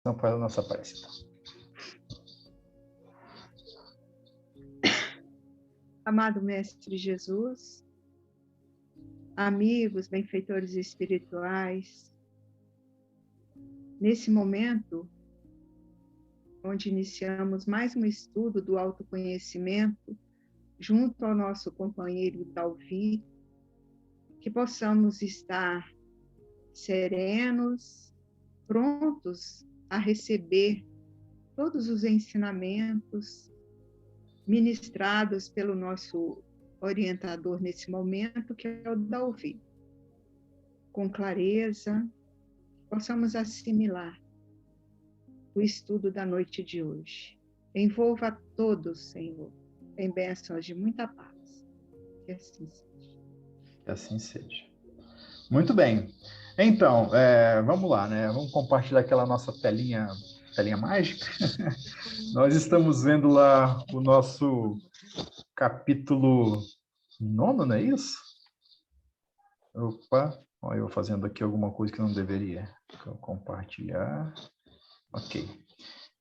Então, para a nossa prece, então. Amado Mestre Jesus, amigos, benfeitores espirituais, nesse momento, onde iniciamos mais um estudo do autoconhecimento, junto ao nosso companheiro Dalvi, que possamos estar serenos, prontos a receber todos os ensinamentos ministrados pelo nosso orientador nesse momento, que é o Dalvi. Com clareza, possamos assimilar o estudo da noite de hoje. Envolva a todos, Senhor, em bênçãos de muita paz. Que assim seja. Que assim seja. Muito bem. Então, vamos lá, né? Vamos compartilhar aquela nossa telinha mágica. Nós estamos vendo lá o nosso capítulo 9, não é isso? Opa, olha eu fazendo aqui alguma coisa que não deveria. Vou compartilhar. Ok.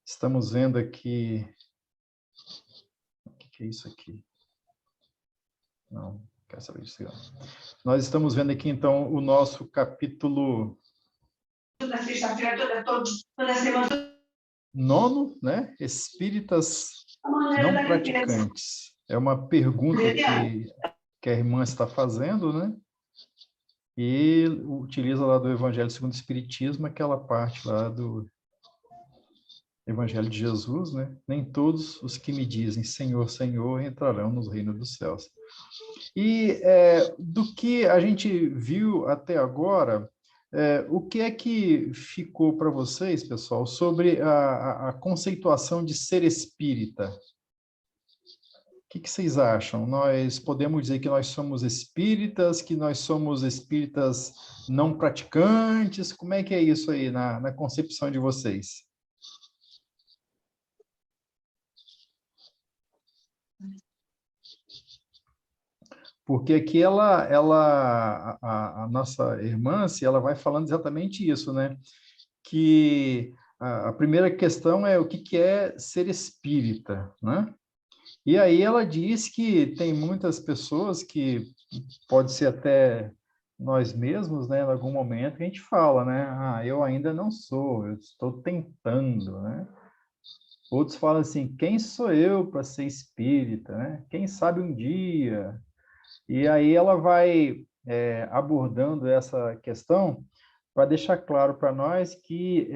Estamos vendo aqui... O que é isso aqui? Não, quero saber disso. Nós estamos vendo aqui, então, o nosso capítulo... Toda sexta-feira, toda semana. 9, né? Espíritas não praticantes. É uma pergunta que a irmã está fazendo, né? E utiliza lá do Evangelho segundo o Espiritismo, aquela parte lá do Evangelho de Jesus, né? Nem todos os que me dizem Senhor, Senhor entrarão no reino dos céus. E do que a gente viu até agora, o que é que ficou para vocês, pessoal, sobre a conceituação de ser espírita? O que vocês acham? Nós podemos dizer que nós somos espíritas, que nós somos espíritas não praticantes? Como é que é isso aí na concepção de vocês? Porque aqui a nossa irmã, ela vai falando exatamente isso, né? Que a primeira questão é o que é ser espírita, né? E aí ela diz que tem muitas pessoas que, pode ser até nós mesmos, né? Em algum momento a gente fala, né? Eu ainda não sou, eu estou tentando, né? Outros falam assim, quem sou eu para ser espírita, né? Quem sabe um dia... E aí ela vai abordando essa questão para deixar claro para nós que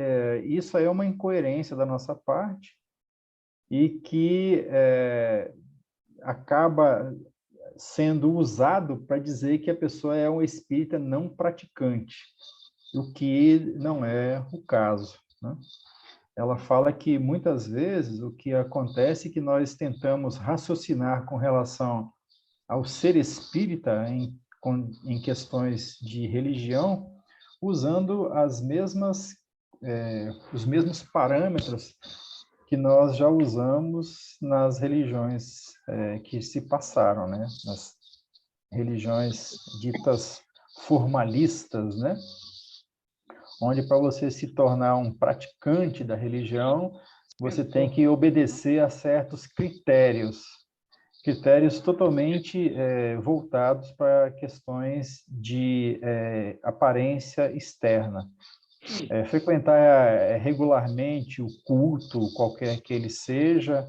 isso aí é uma incoerência da nossa parte e que acaba sendo usado para dizer que a pessoa é um espírita não praticante, o que não é o caso, né? Ela fala que muitas vezes o que acontece é que nós tentamos raciocinar com relação ao ser espírita em questões de religião, usando os mesmos parâmetros que nós já usamos nas religiões que se passaram, né? Nas religiões ditas formalistas, né? Onde para você se tornar um praticante da religião, você tem que obedecer a certos critérios totalmente voltados para questões de aparência externa. Frequentar regularmente o culto, qualquer que ele seja,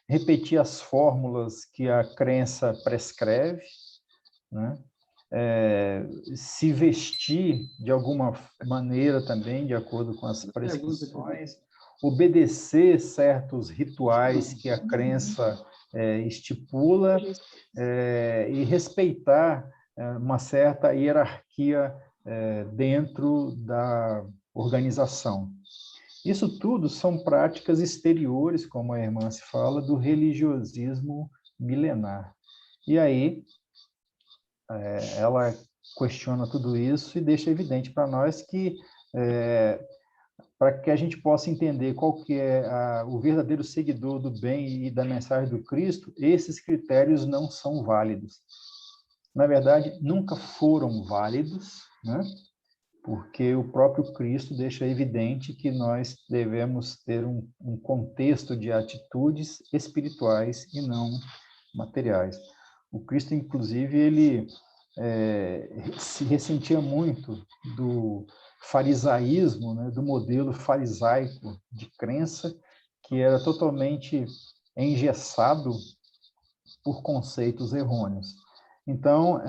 repetir as fórmulas que a crença prescreve, né? Se vestir de alguma maneira também, de acordo com as prescrições, obedecer certos rituais que a crença estipula e respeitar uma certa hierarquia dentro da organização. Isso tudo são práticas exteriores, como a irmã se fala, do religiosismo milenar. E aí, ela questiona tudo isso e deixa evidente para nós que, para que a gente possa entender qual que é o verdadeiro seguidor do bem e da mensagem do Cristo, esses critérios não são válidos. Na verdade, nunca foram válidos, né? porque o próprio Cristo deixa evidente que nós devemos ter um contexto de atitudes espirituais e não materiais. O Cristo, inclusive, ele se ressentia muito do farisaísmo, né, do modelo farisaico de crença, que era totalmente engessado por conceitos errôneos. Então,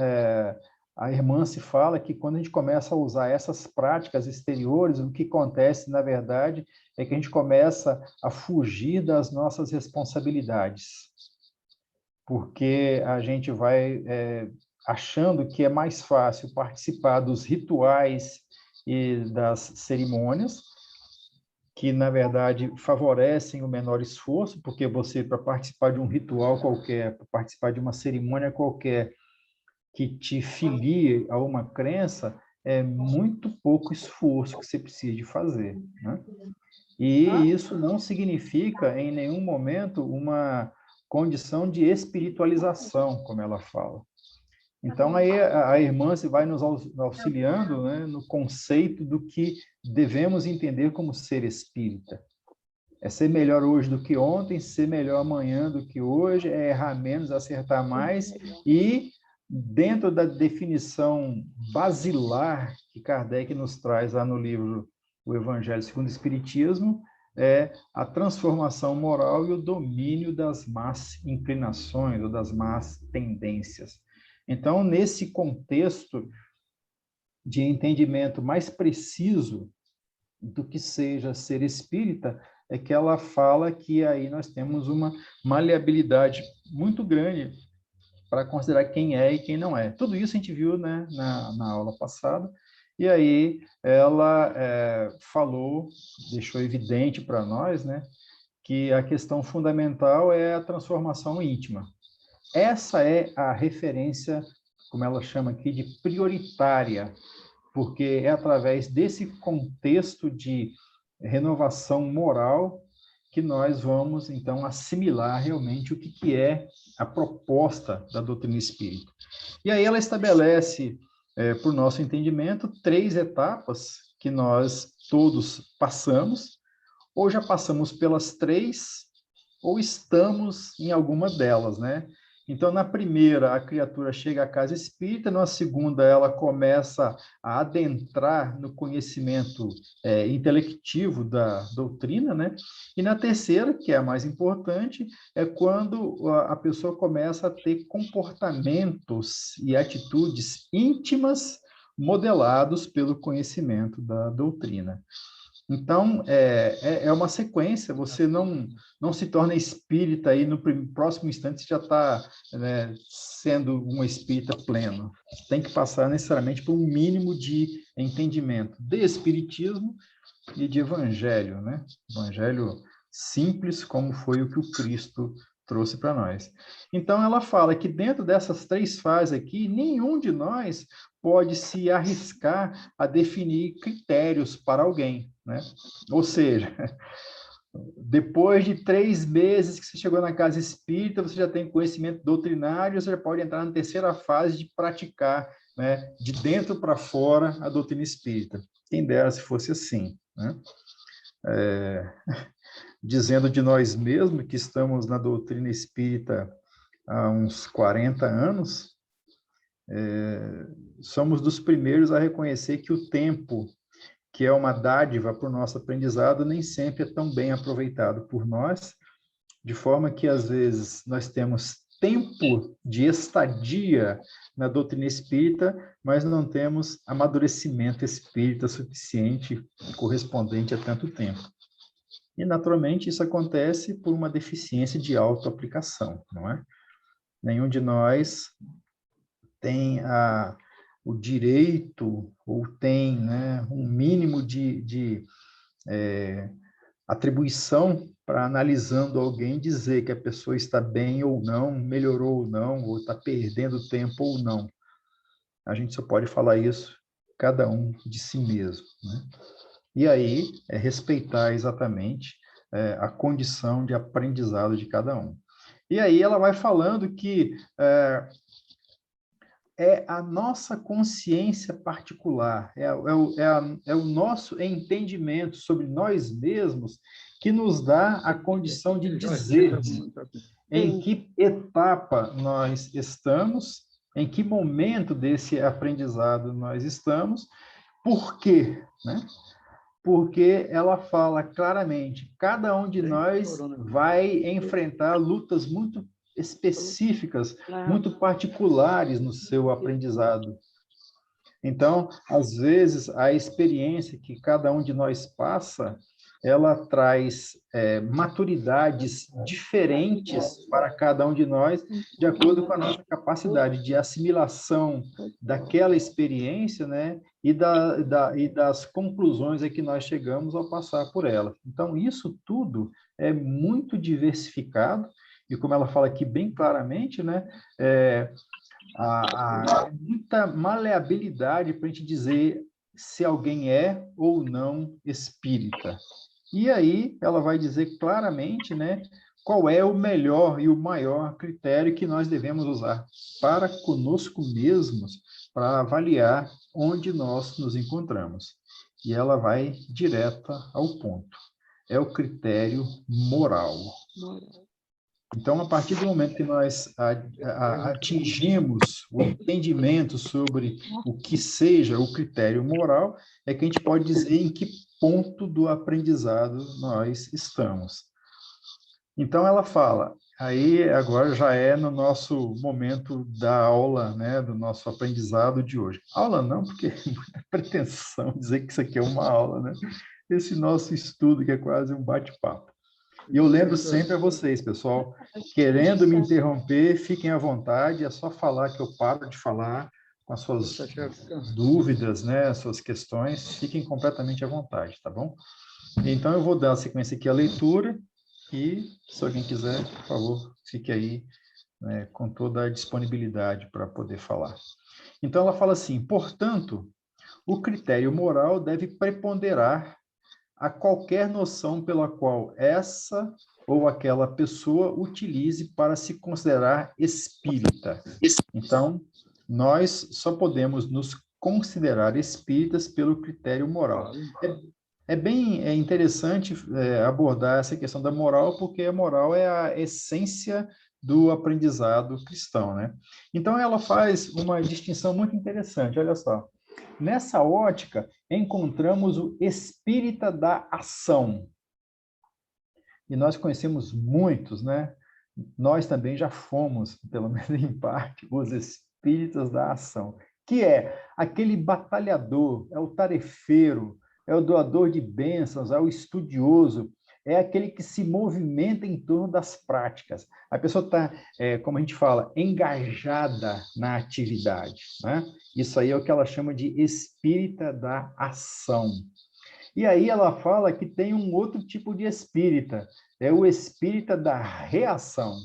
a irmã se fala que quando a gente começa a usar essas práticas exteriores, o que acontece, na verdade, é que a gente começa a fugir das nossas responsabilidades, porque a gente vai achando que é mais fácil participar dos rituais e das cerimônias, que, na verdade, favorecem o menor esforço, porque você, para participar de um ritual qualquer, para participar de uma cerimônia qualquer, que te filie a uma crença, é muito pouco esforço que você precisa de fazer, né? E isso não significa, em nenhum momento, uma condição de espiritualização, como ela fala. Então, aí a irmã se vai nos auxiliando, né, no conceito do que devemos entender como ser espírita. É ser melhor hoje do que ontem, ser melhor amanhã do que hoje, é errar menos, acertar mais, e dentro da definição basilar que Kardec nos traz lá no livro O Evangelho segundo o Espiritismo, é a transformação moral e o domínio das más inclinações ou das más tendências. Então, nesse contexto de entendimento mais preciso do que seja ser espírita, é que ela fala que aí nós temos uma maleabilidade muito grande para considerar quem é e quem não é. Tudo isso a gente viu, né, na aula passada, e aí ela falou, deixou evidente para nós, né, que a questão fundamental é a transformação íntima. Essa é a referência, como ela chama aqui, de prioritária, porque é através desse contexto de renovação moral que nós vamos, então, assimilar realmente o que é a proposta da doutrina espírita. E aí ela estabelece, por nosso entendimento, 3 etapas que nós todos passamos, ou já passamos pelas 3, ou estamos em alguma delas, né? Então, na primeira, a criatura chega à casa espírita, na segunda, ela começa a adentrar no conhecimento intelectivo da doutrina, né? E na terceira, que é a mais importante, é quando a pessoa começa a ter comportamentos e atitudes íntimas modelados pelo conhecimento da doutrina. Então, é uma sequência, você não se torna espírita aí no próximo instante, você já está, né, sendo um espírita pleno. Tem que passar necessariamente por um mínimo de entendimento de espiritismo e de evangelho, né? Evangelho simples, como foi o que o Cristo trouxe para nós. Então, ela fala que dentro dessas 3 fases aqui, nenhum de nós pode se arriscar a definir critérios para alguém, né? Ou seja, depois de 3 meses que você chegou na casa espírita, você já tem conhecimento doutrinário, você já pode entrar na terceira fase de praticar, né, de dentro para fora a doutrina espírita. Quem dera se fosse assim, né? Dizendo de nós mesmos que estamos na doutrina espírita há uns 40 anos, somos dos primeiros a reconhecer que o tempo, que é uma dádiva para o nosso aprendizado, nem sempre é tão bem aproveitado por nós, de forma que, às vezes, nós temos tempo de estadia na doutrina espírita, mas não temos amadurecimento espírita suficiente correspondente a tanto tempo. E, naturalmente, isso acontece por uma deficiência de autoaplicação, não é? Nenhum de nós tem o direito ou tem, né, um mínimo de atribuição para, analisando alguém, dizer que a pessoa está bem ou não, melhorou ou não, ou está perdendo tempo ou não. A gente só pode falar isso, cada um de si mesmo, né? E aí, respeitar exatamente a condição de aprendizado de cada um. E aí ela vai falando que é a nossa consciência particular, é o nosso entendimento sobre nós mesmos que nos dá a condição de dizer em que etapa nós estamos, em que momento desse aprendizado nós estamos, por quê, né? Porque ela fala claramente, cada um de nós vai enfrentar lutas muito específicas, muito particulares no seu aprendizado. Então, às vezes, a experiência que cada um de nós passa, ela traz maturidades diferentes para cada um de nós, de acordo com a nossa capacidade de assimilação daquela experiência, né? E das conclusões a que nós chegamos ao passar por ela. Então, isso tudo é muito diversificado, e como ela fala aqui bem claramente, né? Há muita maleabilidade para a gente dizer se alguém é ou não espírita. E aí ela vai dizer claramente, né, qual é o melhor e o maior critério que nós devemos usar para conosco mesmos, para avaliar onde nós nos encontramos. E ela vai direta ao ponto. É o critério moral. Então, a partir do momento que nós atingimos o entendimento sobre o que seja o critério moral, é que a gente pode dizer em que ponto do aprendizado nós estamos. Então, ela fala, aí agora já é no nosso momento da aula, né, do nosso aprendizado de hoje. Aula não, porque é muita pretensão dizer que isso aqui é uma aula, né? Esse nosso estudo que é quase um bate-papo. E eu lembro sempre a vocês, pessoal, querendo me interromper, fiquem à vontade, é só falar que eu paro de falar com as suas dúvidas, né, as suas questões, fiquem completamente à vontade, tá bom? Então, eu vou dar a sequência aqui à leitura e, se alguém quiser, por favor, fique aí, né, com toda a disponibilidade para poder falar. Então, ela fala assim, portanto, o critério moral deve preponderar a qualquer noção pela qual essa ou aquela pessoa utilize para se considerar espírita. Então, nós só podemos nos considerar espíritas pelo critério moral. É bem interessante abordar essa questão da moral, porque a moral é a essência do aprendizado cristão, né? Então, ela faz uma distinção muito interessante, olha só. Nessa ótica, encontramos o espírita da ação. E nós conhecemos muitos, né? Nós também já fomos, pelo menos em parte, os espíritas da ação, que é aquele batalhador, é o tarefeiro, é o doador de bênçãos, é o estudioso, é aquele que se movimenta em torno das práticas. A pessoa está, como a gente fala, engajada na atividade, né? Isso aí é o que ela chama de espírita da ação. E aí ela fala que tem um outro tipo de espírita, é o espírita da reação.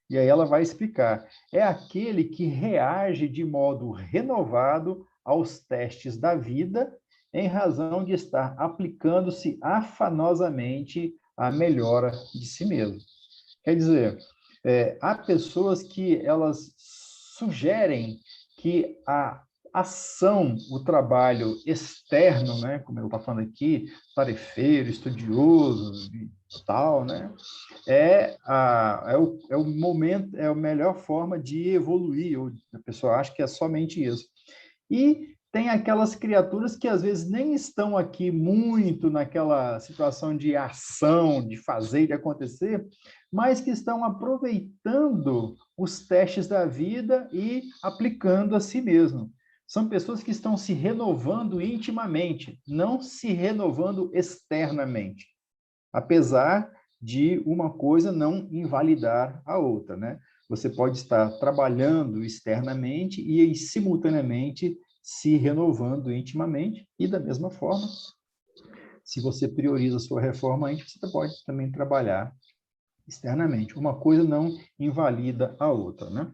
E aí ela vai explicar. É aquele que reage de modo renovado aos testes da vida, em razão de estar aplicando-se afanosamente à melhora de si mesmo. Quer dizer, há pessoas que elas sugerem que a ação, o trabalho externo, né, como ele está falando aqui, tarefeiro, estudioso e tal, né, é o momento, é a melhor forma de evoluir, ou a pessoa acha que é somente isso. E tem aquelas criaturas que às vezes nem estão aqui muito naquela situação de ação, de fazer e de acontecer, mas que estão aproveitando os testes da vida e aplicando a si mesmo. São pessoas que estão se renovando intimamente, não se renovando externamente, apesar de uma coisa não invalidar a outra, né? Você pode estar trabalhando externamente e, simultaneamente, se renovando intimamente, e da mesma forma, se você prioriza a sua reforma íntima, você pode também trabalhar externamente. Uma coisa não invalida a outra, né?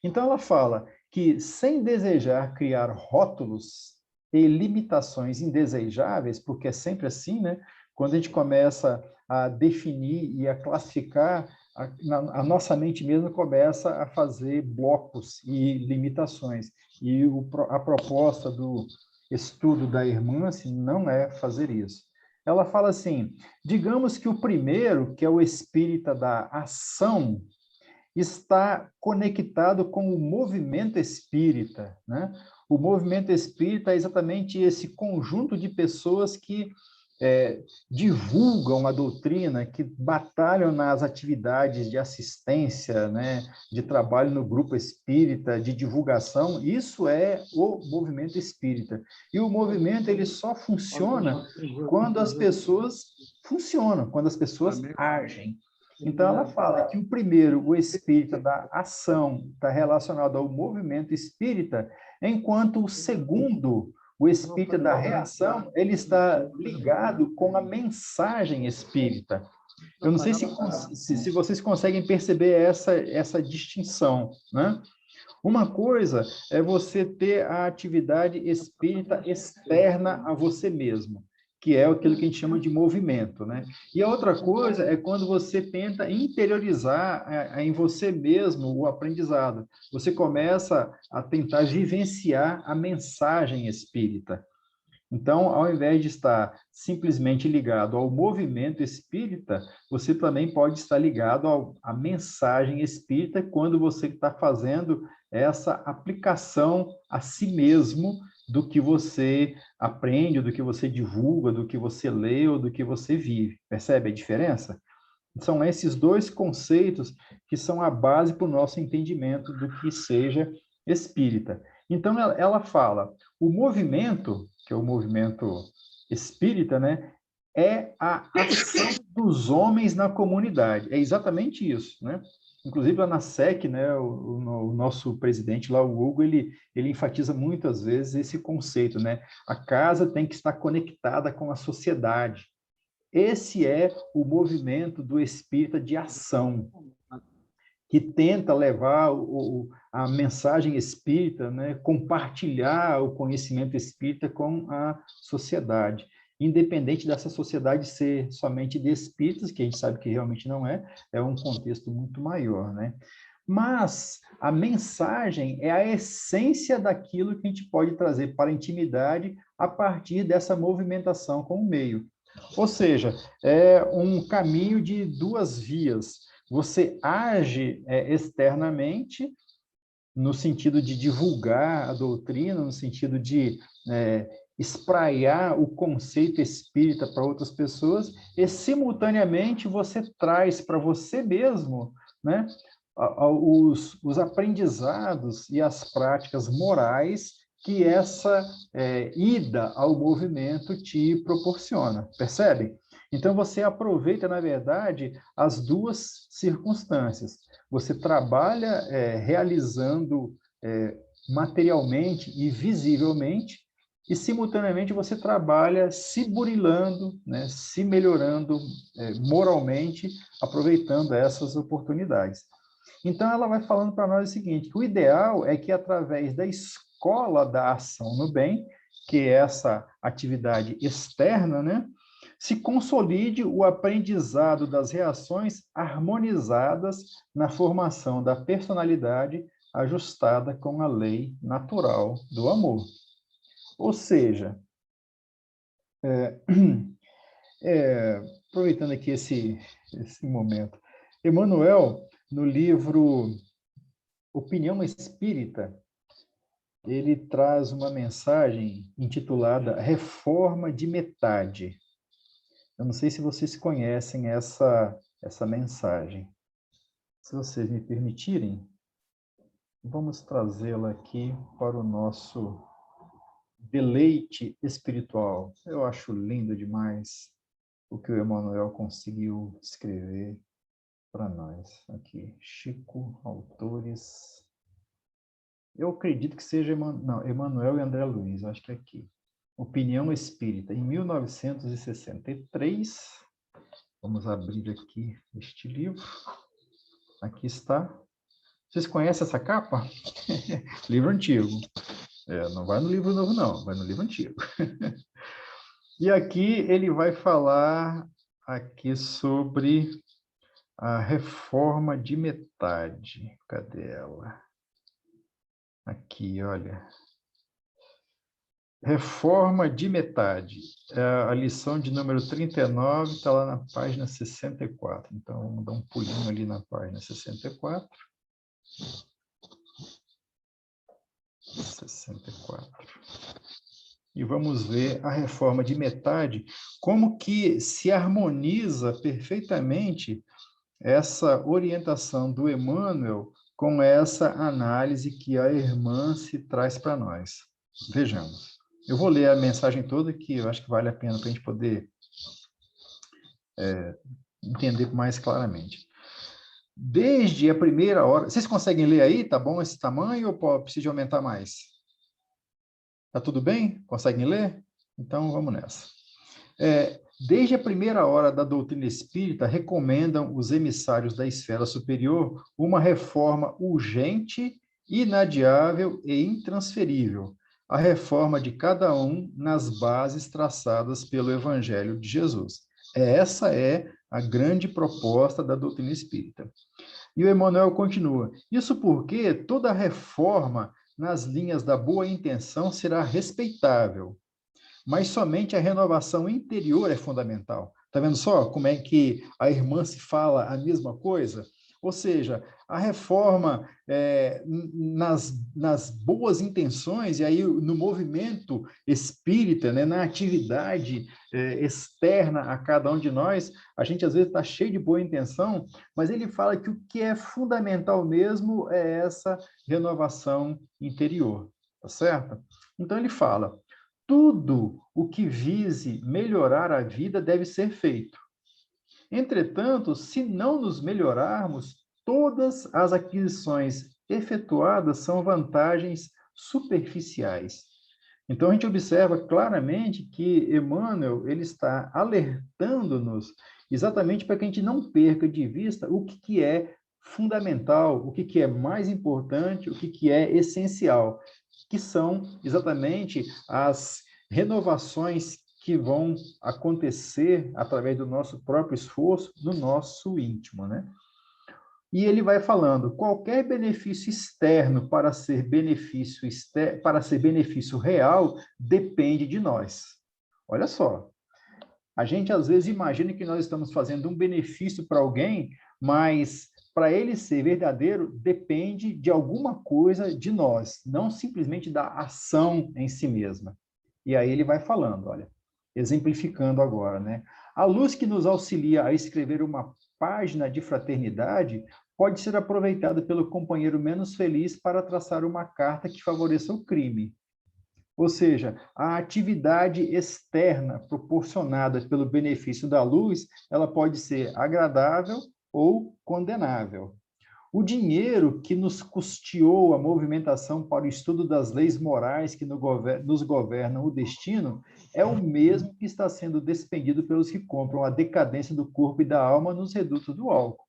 Então, ela fala que, sem desejar criar rótulos e limitações indesejáveis, porque é sempre assim, né? Quando a gente começa a definir e a classificar, a nossa mente mesmo começa a fazer blocos e limitações. E a proposta do estudo da Hermance não é fazer isso. Ela fala assim, digamos que o primeiro, que é o espírita da ação, está conectado com o movimento espírita, né? O movimento espírita é exatamente esse conjunto de pessoas que divulgam a doutrina, que batalham nas atividades de assistência, né, de trabalho no grupo espírita, de divulgação. Isso é o movimento espírita. E o movimento ele só funciona quando as pessoas funcionam, quando as pessoas agem. Então, ela fala que o primeiro, o espírita da ação, está relacionado ao movimento espírita, enquanto o segundo, o espírita da reação, ele está ligado com a mensagem espírita. Eu não sei se vocês conseguem perceber essa distinção, né? Uma coisa é você ter a atividade espírita externa a você mesmo, que é aquilo que a gente chama de movimento, né? E a outra coisa é quando você tenta interiorizar em você mesmo o aprendizado. Você começa a tentar vivenciar a mensagem espírita. Então, ao invés de estar simplesmente ligado ao movimento espírita, você também pode estar ligado à mensagem espírita quando você está fazendo essa aplicação a si mesmo do que você aprende, do que você divulga, do que você lê ou do que você vive. Percebe a diferença? São esses dois conceitos que são a base para o nosso entendimento do que seja espírita. Então, ela fala, o movimento, que é o movimento espírita, né, é a ação dos homens na comunidade. É exatamente isso, né? Inclusive, lá na SEC, né, o nosso presidente lá, o Hugo, ele enfatiza muitas vezes esse conceito, né? A casa tem que estar conectada com a sociedade. Esse é o movimento do espírita de ação, que tenta levar a mensagem espírita, né, compartilhar o conhecimento espírita com a sociedade, independente dessa sociedade ser somente de espíritas, que a gente sabe que realmente não é um contexto muito maior, né? Mas a mensagem é a essência daquilo que a gente pode trazer para a intimidade a partir dessa movimentação com o meio. Ou seja, é um caminho de duas vias. Você age externamente, no sentido de divulgar a doutrina, no sentido de espraiar o conceito espírita para outras pessoas, e, simultaneamente, você traz para você mesmo, né, os aprendizados e as práticas morais que essa ida ao movimento te proporciona, percebe? Então, você aproveita, na verdade, as duas circunstâncias. Você trabalha realizando materialmente e visivelmente, e, simultaneamente, você trabalha se burilando, né, se melhorando moralmente, aproveitando essas oportunidades. Então, ela vai falando para nós o seguinte, que o ideal é que, através da escola da ação no bem, que é essa atividade externa, né, se consolide o aprendizado das reações harmonizadas na formação da personalidade ajustada com a lei natural do amor. Ou seja, aproveitando aqui esse momento, Emmanuel, no livro Opinião Espírita, ele traz uma mensagem intitulada Reforma de Metade. Eu não sei se vocês conhecem essa mensagem. Se vocês me permitirem, vamos trazê-la aqui para o nosso deleite espiritual. Eu acho lindo demais o que o Emmanuel conseguiu escrever para nós. Aqui, Chico, autores. Eu acredito que seja Emmanuel e André Luiz, acho que é aqui. Opinião Espírita, em 1963. Vamos abrir aqui este livro. Aqui está. Vocês conhecem essa capa? Livro antigo. Não vai no livro novo, não. Vai no livro antigo. E aqui ele vai falar aqui sobre a reforma de metade. Cadê ela? Aqui, olha. Reforma de metade. A lição de número 39 está lá na página 64. Então, vamos dar um pulinho ali na página 64. 64. E vamos ver a reforma de metade, como que se harmoniza perfeitamente essa orientação do Emmanuel com essa análise que a irmã se traz para nós. Vejamos. Eu vou ler a mensagem toda, que eu acho que vale a pena para a gente poder entender mais claramente. Desde a primeira hora... Vocês conseguem ler aí? Tá bom esse tamanho ou precisa aumentar mais? Tá tudo bem? Conseguem ler? Então, vamos nessa. Desde a primeira hora da doutrina espírita, recomendam os emissários da esfera superior uma reforma urgente, inadiável e intransferível, a reforma de cada um nas bases traçadas pelo Evangelho de Jesus. Essa é a grande proposta da doutrina espírita. E o Emmanuel continua, isso porque toda reforma nas linhas da boa intenção será respeitável, mas somente a renovação interior é fundamental. Está vendo só como é que a irmã se fala a mesma coisa? Ou seja, a reforma nas boas intenções, e aí no movimento espírita, né, na atividade externa a cada um de nós, a gente às vezes está cheio de boa intenção, mas ele fala que o que é fundamental mesmo é essa renovação interior, tá certo? Então ele fala, tudo o que vise melhorar a vida deve ser feito. Entretanto, se não nos melhorarmos, todas as aquisições efetuadas são vantagens superficiais. Então, a gente observa claramente que Emmanuel ele está alertando-nos exatamente para que a gente não perca de vista o que é fundamental, o que é mais importante, o que é essencial, que são exatamente as renovações que vão acontecer através do nosso próprio esforço, no nosso íntimo, né? E ele vai falando, qualquer benefício externo para ser benefício real depende de nós. Olha só, a gente às vezes imagina que nós estamos fazendo um benefício para alguém, mas para ele ser verdadeiro depende de alguma coisa de nós, não simplesmente da ação em si mesma. E aí ele vai falando, olha, exemplificando agora, né? A luz que nos auxilia a escrever uma página de fraternidade pode ser aproveitada pelo companheiro menos feliz para traçar uma carta que favoreça o crime. Ou seja, a atividade externa proporcionada pelo benefício da luz, ela pode ser agradável ou condenável. O dinheiro que nos custeou a movimentação para o estudo das leis morais que nos governam o destino é o mesmo que está sendo despendido pelos que compram a decadência do corpo e da alma nos redutos do álcool.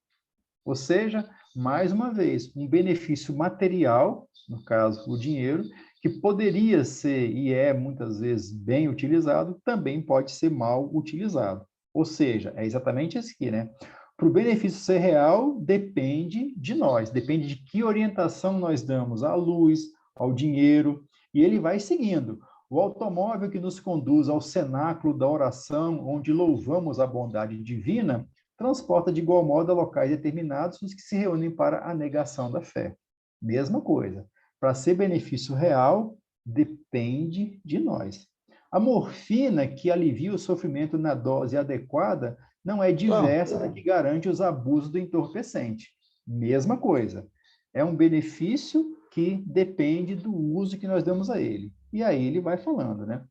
Ou seja, mais uma vez, um benefício material, no caso, o dinheiro, que poderia ser e é muitas vezes bem utilizado, também pode ser mal utilizado. Ou seja, é exatamente isso aqui, né? Para o benefício ser real, depende de nós, depende de que orientação nós damos à luz, ao dinheiro, e ele vai seguindo. O automóvel que nos conduz ao cenáculo da oração, onde louvamos a bondade divina, transporta de igual modo a locais determinados os que se reúnem para a negação da fé. Mesma coisa. Para ser benefício real, depende de nós. A morfina que alivia o sofrimento na dose adequada não é diversa da que garante os abusos do entorpecente. Mesma coisa. É um benefício que depende do uso que nós damos a ele. E aí ele vai falando, né?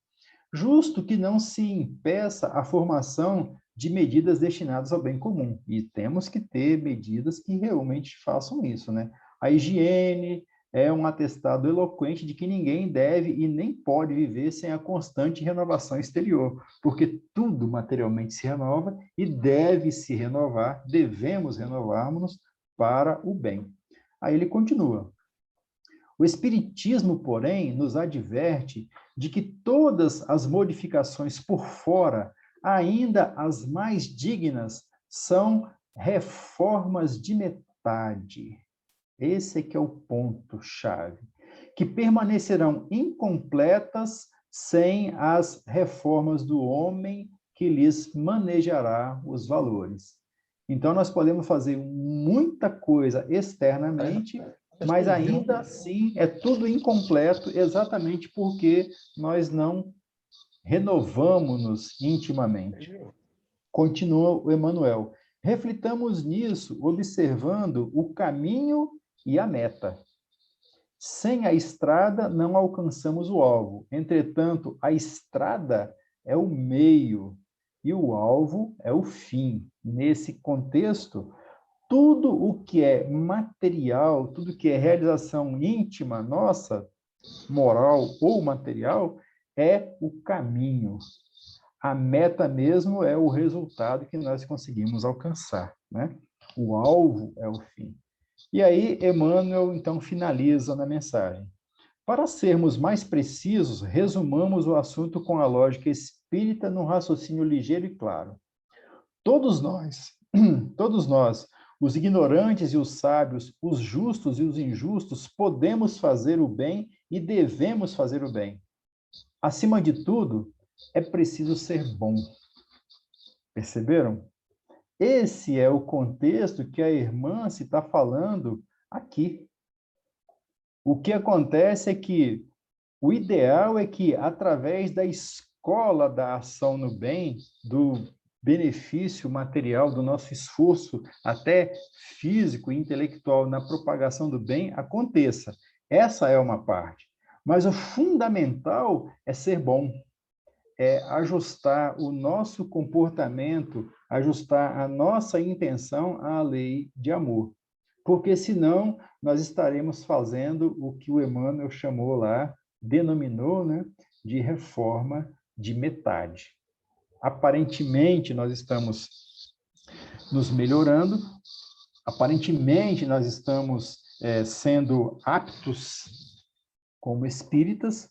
Justo que não se impeça a formação de medidas destinadas ao bem comum. E temos que ter medidas que realmente façam isso, né? A higiene é um atestado eloquente de que ninguém deve e nem pode viver sem a constante renovação exterior, porque tudo materialmente se renova e deve se renovar, devemos renovarmos para o bem. Aí ele continua. O Espiritismo, porém, nos adverte de que todas as modificações por fora, ainda as mais dignas, são reformas de metade. Esse é que é o ponto-chave. que permanecerão incompletas sem as reformas do homem que lhes manejará os valores. Então, nós podemos fazer muita coisa externamente, mas ainda assim é tudo incompleto, exatamente porque nós não renovamos-nos intimamente. Continua o Emmanuel. Reflitamos nisso, observando o caminho e a meta. Sem a estrada, não alcançamos o alvo. Entretanto, a estrada é o meio e o alvo é o fim. Nesse contexto, tudo o que é material, tudo que é realização íntima nossa, moral ou material, é o caminho. A meta mesmo é o resultado que nós conseguimos alcançar, né? O alvo é o fim. E aí, Emmanuel, então, finaliza na mensagem. Para sermos mais precisos, resumamos o assunto com a lógica espírita num raciocínio ligeiro e claro. Todos nós, os ignorantes e os sábios, os justos e os injustos, podemos fazer o bem e devemos fazer o bem. Acima de tudo, é preciso ser bom. Perceberam? Esse é o contexto que a irmã se está falando aqui. O que acontece é que o ideal é que, através da escola da ação no bem, do benefício material, do nosso esforço, até físico e intelectual, na propagação do bem, aconteça. Essa é uma parte. Mas o fundamental é ser bom. É ajustar o nosso comportamento, ajustar a nossa intenção à lei de amor. Porque, senão, nós estaremos fazendo o que o Emmanuel chamou lá, denominou, né, de reforma de metade. Aparentemente, nós estamos nos melhorando, aparentemente, nós estamos sendo aptos como espíritas,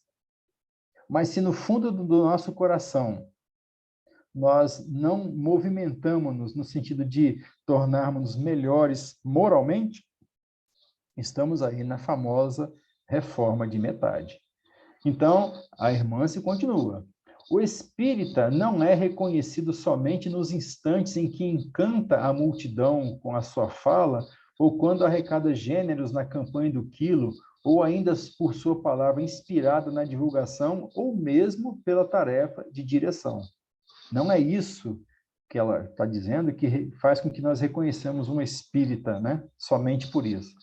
mas se no fundo do nosso coração nós não movimentamos-nos no sentido de tornarmos melhores moralmente, estamos aí na famosa reforma de metade. Então, a irmã se continua. O espírita não é reconhecido somente nos instantes em que encanta a multidão com a sua fala, ou quando arrecada gêneros na campanha do quilo, ou ainda por sua palavra inspirada na divulgação, ou mesmo pela tarefa de direção. Não é isso que ela está dizendo que faz com que nós reconheçamos um espírita, né? Somente por isso.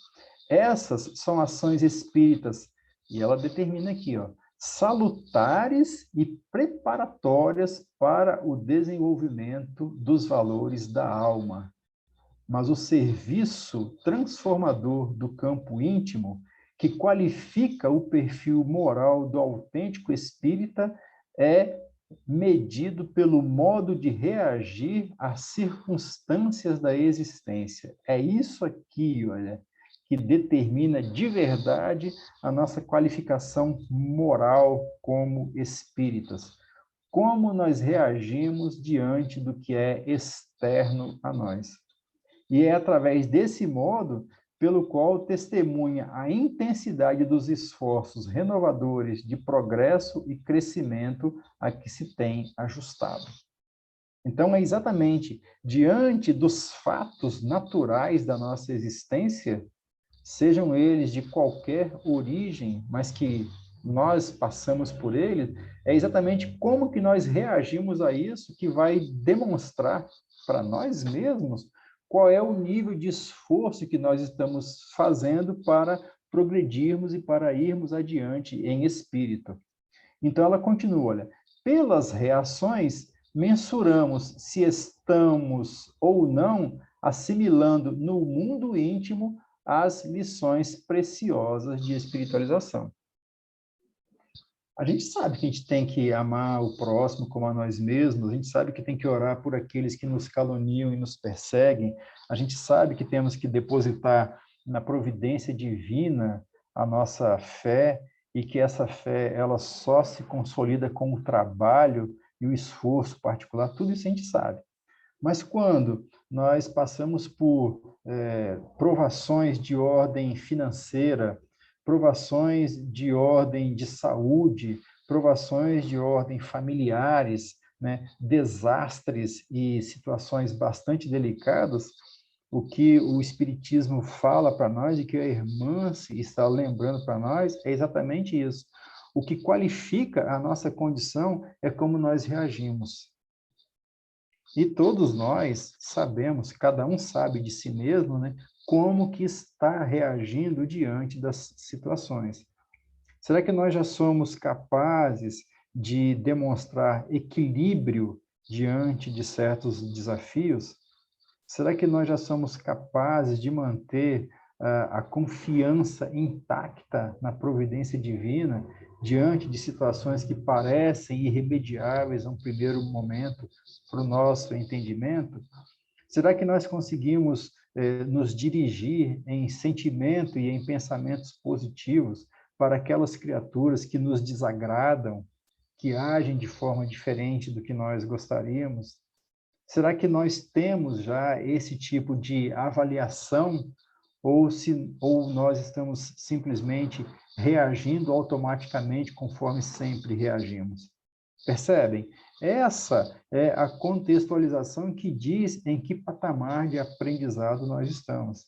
Essas são ações espíritas, e ela determina aqui, ó, salutares e preparatórias para o desenvolvimento dos valores da alma. Mas o serviço transformador do campo íntimo, que qualifica o perfil moral do autêntico espírita, é medido pelo modo de reagir às circunstâncias da existência. É isso aqui, olha, que determina de verdade a nossa qualificação moral como espíritas. Como nós reagimos diante do que é externo a nós. E é através desse modo pelo qual testemunha a intensidade dos esforços renovadores de progresso e crescimento a que se tem ajustado. Então, é exatamente diante dos fatos naturais da nossa existência, sejam eles de qualquer origem, mas que nós passamos por eles, é exatamente como que nós reagimos a isso que vai demonstrar para nós mesmos qual é o nível de esforço que nós estamos fazendo para progredirmos e para irmos adiante em espírito. Então, ela continua, olha, pelas reações, mensuramos se estamos ou não assimilando no mundo íntimo as lições preciosas de espiritualização. A gente sabe que a gente tem que amar o próximo como a nós mesmos, a gente sabe que tem que orar por aqueles que nos caluniam e nos perseguem, a gente sabe que temos que depositar na providência divina a nossa fé e que essa fé ela só se consolida com o trabalho e o esforço particular, tudo isso a gente sabe. Mas quando nós passamos por provações de ordem financeira, provações de ordem de saúde, provações de ordem familiares, né, desastres e situações bastante delicadas, o que o Espiritismo fala para nós e que a irmã está lembrando para nós é exatamente isso. O que qualifica a nossa condição é como nós reagimos. E todos nós sabemos, cada um sabe de si mesmo, né, como que está reagindo diante das situações. Será que nós já somos capazes de demonstrar equilíbrio diante de certos desafios? Será que nós já somos capazes de manter a confiança intacta na providência divina diante de situações que parecem irremediáveis a um primeiro momento para o nosso entendimento? Será que nós conseguimos nos dirigir em sentimento e em pensamentos positivos para aquelas criaturas que nos desagradam, que agem de forma diferente do que nós gostaríamos? Será que nós temos já esse tipo de avaliação ou nós estamos simplesmente reagindo automaticamente conforme sempre reagimos? Percebem? Essa é a contextualização que diz em que patamar de aprendizado nós estamos.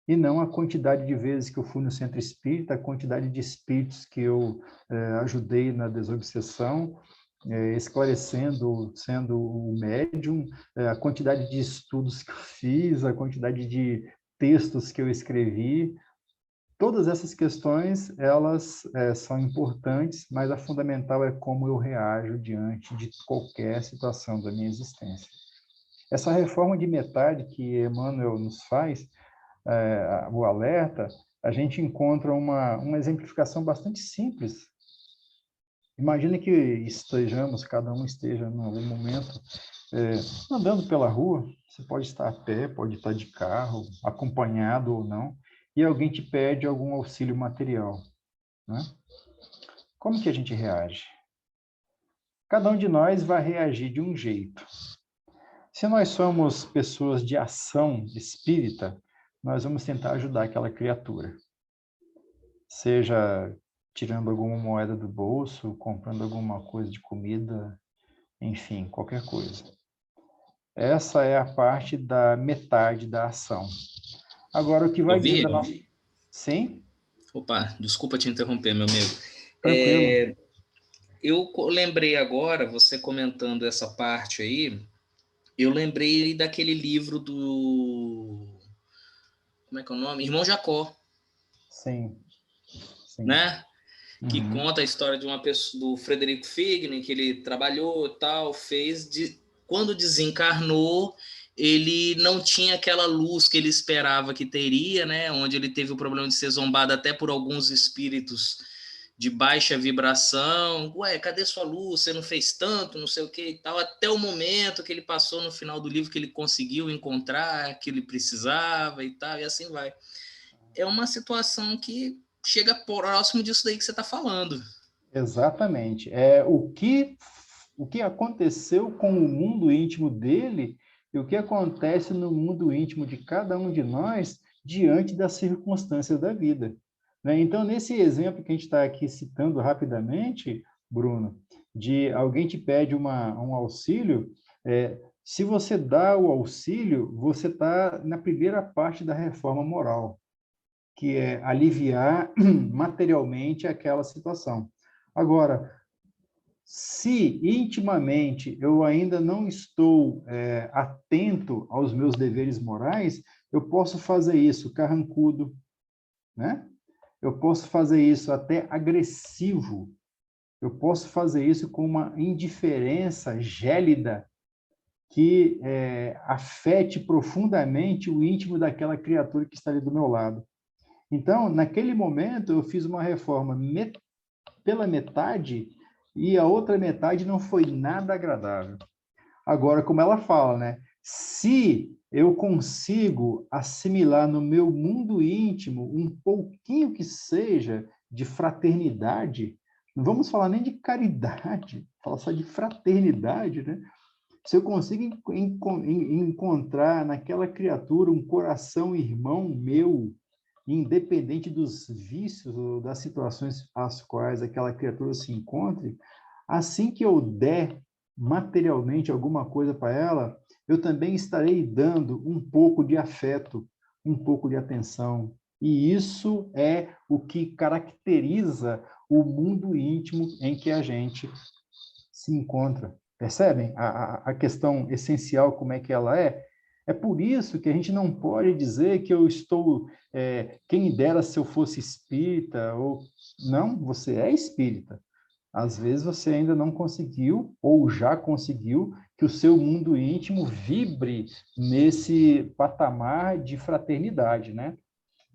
E não a quantidade de vezes que eu fui no centro espírita, a quantidade de espíritos que eu ajudei na desobsessão, esclarecendo, sendo o médium, a quantidade de estudos que eu fiz, a quantidade de textos que eu escrevi. Todas essas questões, elas são importantes, mas a fundamental é como eu reajo diante de qualquer situação da minha existência. Essa reforma de metade que Emmanuel nos faz, o alerta, a gente encontra uma exemplificação bastante simples. Imagina que cada um esteja em algum momento andando pela rua, você pode estar a pé, pode estar de carro, acompanhado ou não, e alguém te pede algum auxílio material, né? Como que a gente reage? Cada um de nós vai reagir de um jeito. Se nós somos pessoas de ação espírita, nós vamos tentar ajudar aquela criatura. Seja tirando alguma moeda do bolso, comprando alguma coisa de comida, enfim, qualquer coisa. Essa é a parte da metade da ação. Agora, o que vai dizer da nossa... Sim? Opa, desculpa te interromper, meu amigo. Tranquilo. Eu lembrei agora, você comentando essa parte aí, eu lembrei daquele livro do... Como é que é o nome? Irmão Jacó. Sim. Sim. Né? Que conta a história de uma pessoa, do Frederico Figner, que ele trabalhou e tal, quando desencarnou, ele não tinha aquela luz que ele esperava que teria, né? Onde ele teve o problema de ser zombado até por alguns espíritos de baixa vibração. Ué, cadê sua luz? Você não fez tanto, não sei o que e tal. Até o momento que ele passou no final do livro, que ele conseguiu encontrar o que ele precisava e tal, e assim vai. É uma situação que chega próximo disso daí que você está falando. Exatamente. O que aconteceu com o mundo íntimo dele e o que acontece no mundo íntimo de cada um de nós diante das circunstâncias da vida. Né? Então, nesse exemplo que a gente está aqui citando rapidamente, Bruno, de alguém te pede um auxílio, se você dá o auxílio, você está na primeira parte da reforma moral, que é aliviar materialmente aquela situação. Agora, se intimamente eu ainda não estou atento aos meus deveres morais, eu posso fazer isso carrancudo, né? Eu posso fazer isso até agressivo, eu posso fazer isso com uma indiferença gélida que afete profundamente o íntimo daquela criatura que está ali do meu lado. Então, naquele momento, eu fiz uma reforma pela metade e a outra metade não foi nada agradável. Agora, como ela fala, né? Se eu consigo assimilar no meu mundo íntimo um pouquinho que seja de fraternidade, não vamos falar nem de caridade, falar só de fraternidade, né? Se eu consigo encontrar naquela criatura um coração irmão meu, independente dos vícios ou das situações às quais aquela criatura se encontre, assim que eu der materialmente alguma coisa para ela, eu também estarei dando um pouco de afeto, um pouco de atenção. E isso é o que caracteriza o mundo íntimo em que a gente se encontra. Percebem a questão essencial, como é que ela é? É por isso que a gente não pode dizer que eu estou, quem dera se eu fosse espírita, ou não, você é espírita. Às vezes você ainda não conseguiu, ou já conseguiu, que o seu mundo íntimo vibre nesse patamar de fraternidade, né?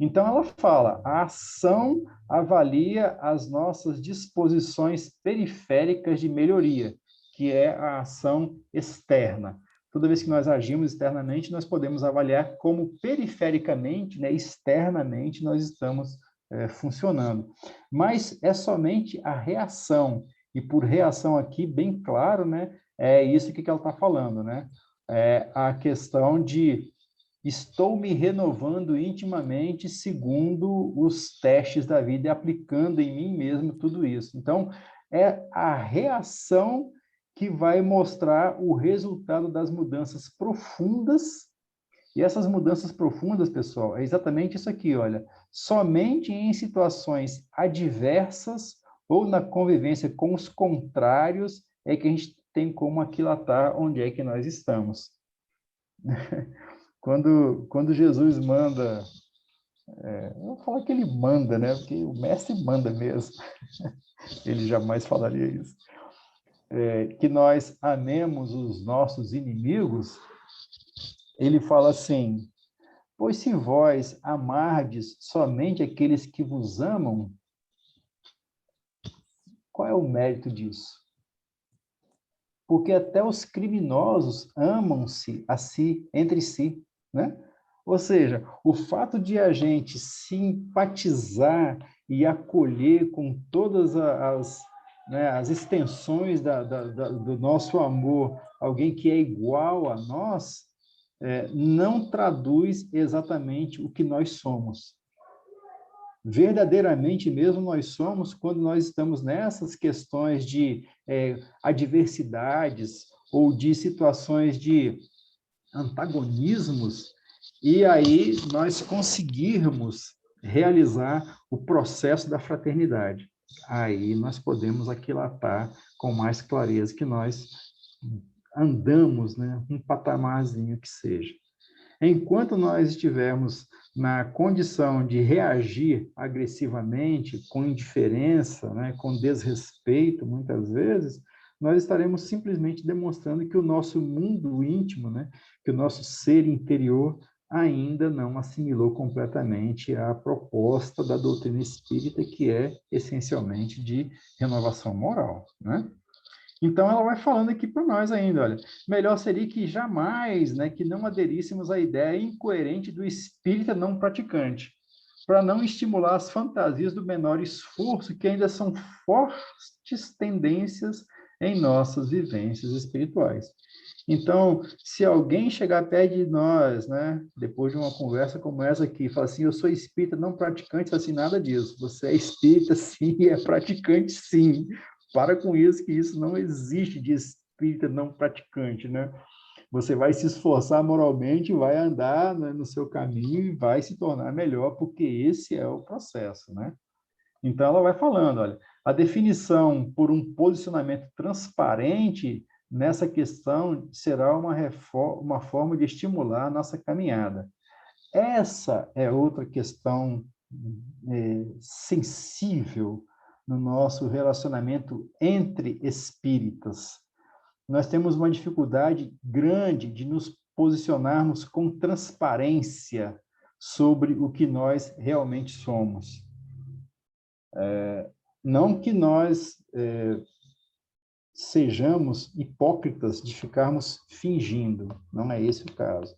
Então ela fala, a ação avalia as nossas disposições periféricas de melhoria, que é a ação externa. Toda vez que nós agimos externamente, nós podemos avaliar como perifericamente, né, externamente, nós estamos funcionando. Mas é somente a reação, e por reação aqui, bem claro, né, é isso que ela está falando, né? É a questão de estou me renovando intimamente segundo os testes da vida e aplicando em mim mesmo tudo isso. Então, é a reação que vai mostrar o resultado das mudanças profundas. E essas mudanças profundas, pessoal, é exatamente isso aqui, olha. Somente em situações adversas ou na convivência com os contrários é que a gente tem como aquilatar onde é que nós estamos. Quando Jesus manda, eu vou falar que ele manda, né? Porque o mestre manda mesmo. Ele jamais falaria isso. Que nós amemos os nossos inimigos, ele fala assim, pois se vós amardes somente aqueles que vos amam, qual é o mérito disso? Porque até os criminosos amam-se a si, entre si, né? Ou seja, o fato de a gente simpatizar e acolher com todas as extensões do nosso amor, alguém que é igual a nós, não traduz exatamente o que nós somos. Verdadeiramente mesmo nós somos quando nós estamos nessas questões de adversidades ou de situações de antagonismos, e aí nós conseguirmos realizar o processo da fraternidade. Aí nós podemos aquilatar com mais clareza que nós andamos, né, um patamarzinho que seja. Enquanto nós estivermos na condição de reagir agressivamente, com indiferença, né, com desrespeito, muitas vezes, nós estaremos simplesmente demonstrando que o nosso mundo íntimo, né, que o nosso ser interior ainda não assimilou completamente a proposta da doutrina espírita, que é essencialmente de renovação moral, né? Então, ela vai falando aqui para nós ainda, olha, melhor seria que jamais, né, que não aderíssemos à ideia incoerente do espírita não praticante, para não estimular as fantasias do menor esforço, que ainda são fortes tendências em nossas vivências espirituais. Então, se alguém chegar perto de nós, né, depois de uma conversa como essa aqui, e falar assim, eu sou espírita não praticante, assim, nada disso. Você é espírita, sim, é praticante, sim. Para com isso, que isso não existe de espírita não praticante, né? Você vai se esforçar moralmente, vai andar, né, no seu caminho e vai se tornar melhor, porque esse é o processo, né? Então, ela vai falando, olha, a definição por um posicionamento transparente nessa questão será uma forma de estimular a nossa caminhada. Essa é outra questão sensível no nosso relacionamento entre espíritas. Nós temos uma dificuldade grande de nos posicionarmos com transparência sobre o que nós realmente somos. Não que nós sejamos hipócritas de ficarmos fingindo, não é esse o caso.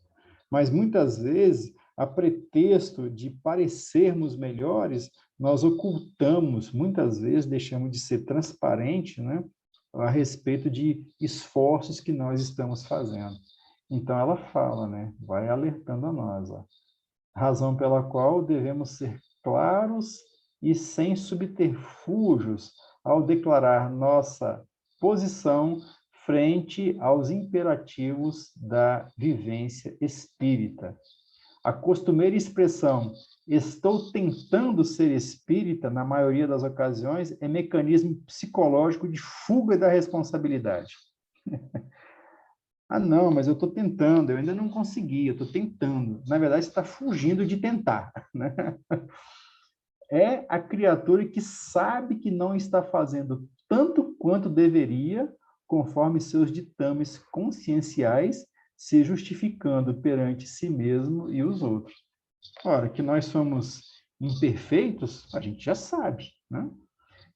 Mas muitas vezes, a pretexto de parecermos melhores, nós ocultamos, muitas vezes deixamos de ser transparente, né, a respeito de esforços que nós estamos fazendo. Então ela fala, né, vai alertando a nós, ó. razão pela qual devemos ser claros e sem subterfúgios ao declarar nossa posição frente aos imperativos da vivência espírita. A costumeira expressão "estou tentando ser espírita", na maioria das ocasiões, é mecanismo psicológico de fuga da responsabilidade. Ah, não, mas eu estou tentando, eu ainda não consegui, eu estou tentando. Na verdade, você está fugindo de tentar, né? É a criatura que sabe que não está fazendo tanto quanto deveria, conforme seus ditames conscienciais, se justificando perante si mesmo e os outros. Ora, que nós somos imperfeitos, a gente já sabe, né?